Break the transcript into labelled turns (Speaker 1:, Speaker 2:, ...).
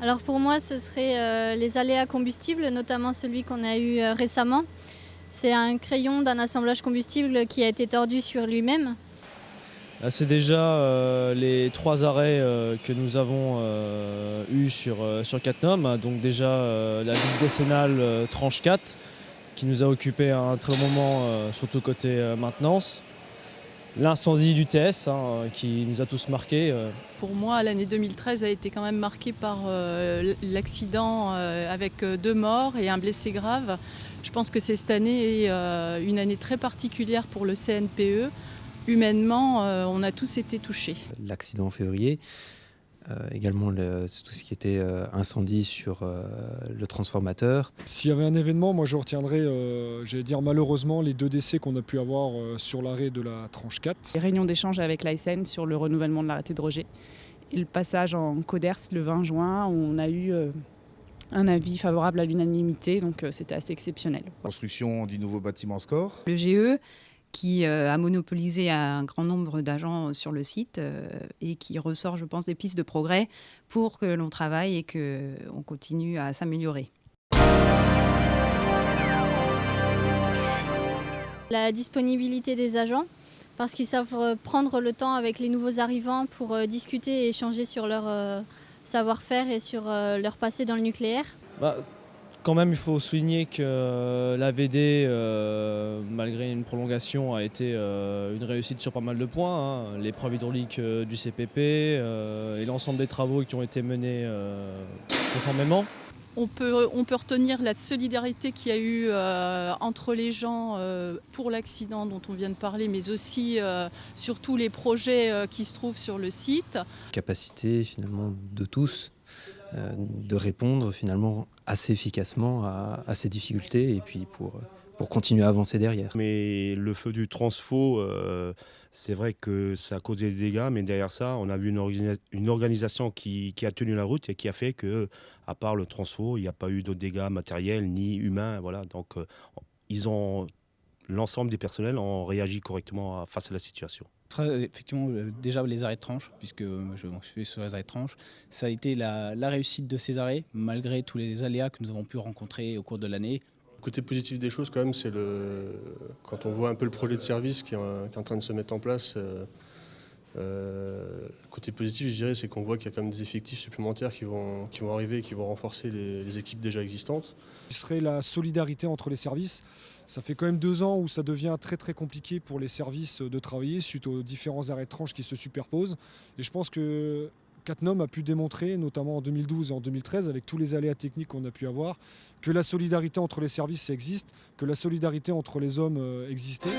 Speaker 1: Alors pour moi, ce serait les aléas combustibles, notamment celui qu'on a eu récemment. C'est un crayon d'un assemblage combustible qui a été tordu sur lui-même.
Speaker 2: Là, c'est déjà les 3 arrêts que nous avons eus sur Cattenom. Donc déjà la vis décennale tranche 4 qui nous a occupé à un très bon moment, surtout côté maintenance. L'incendie du TS qui nous a tous marqués.
Speaker 3: Pour moi, l'année 2013 a été quand même marquée par l'accident avec 2 morts et un blessé grave. Je pense que cette année est une année très particulière pour le CNPE. Humainement, on a tous été touchés.
Speaker 4: L'accident en février, également tout ce qui était incendie sur le transformateur.
Speaker 5: S'il y avait un événement, moi je retiendrais, j'allais dire malheureusement, les 2 décès qu'on a pu avoir sur l'arrêt de la tranche 4.
Speaker 6: Les réunions d'échange avec l'ASN sur le renouvellement de l'arrêté de rejet et le passage en CODERS le 20 juin où on a eu un avis favorable à l'unanimité, donc c'était assez exceptionnel.
Speaker 7: Construction du nouveau bâtiment SCOR.
Speaker 8: Le GE qui a monopolisé un grand nombre d'agents sur le site et qui ressort, je pense, des pistes de progrès pour que l'on travaille et qu'on continue à s'améliorer.
Speaker 1: La disponibilité des agents, parce qu'ils savent prendre le temps avec les nouveaux arrivants pour discuter et échanger sur leur savoir-faire et sur leur passé dans le nucléaire.
Speaker 2: Quand même, il faut souligner que l'AVD, malgré une prolongation, a été une réussite sur pas mal de points. L'épreuve hydraulique du CPP et l'ensemble des travaux qui ont été menés conformément.
Speaker 3: On peut retenir la solidarité qu'il y a eu entre les gens pour l'accident dont on vient de parler, mais aussi sur tous les projets qui se trouvent sur le site.
Speaker 4: Capacité finalement de tous de répondre finalement assez efficacement à ces difficultés et puis pour continuer à avancer derrière.
Speaker 9: Mais le feu du transfo, c'est vrai que ça a causé des dégâts, mais derrière ça, on a vu une organisation qui a tenu la route et qui a fait que, à part le transfo, il n'y a pas eu de dégâts matériels ni humains. Voilà. Donc, l'ensemble des personnels ont réagi correctement face à la situation.
Speaker 10: Effectivement, déjà les arrêts de tranche, puisque je suis sur les arrêts de tranche, ça a été la réussite de ces arrêts, malgré tous les aléas que nous avons pu rencontrer au cours de l'année.
Speaker 11: Le côté positif des choses, quand même, c'est quand on voit un peu le projet de service qui est en train de se mettre en place. Le côté positif, je dirais, c'est qu'on voit qu'il y a quand même des effectifs supplémentaires qui vont arriver et qui vont renforcer les équipes déjà existantes.
Speaker 5: Ce serait la solidarité entre les services. Ça fait quand même 2 ans où ça devient très très compliqué pour les services de travailler suite aux différents arrêts de tranche qui se superposent. Et je pense que Cattenom a pu démontrer, notamment en 2012 et en 2013, avec tous les aléas techniques qu'on a pu avoir, que la solidarité entre les services existe, que la solidarité entre les hommes existait.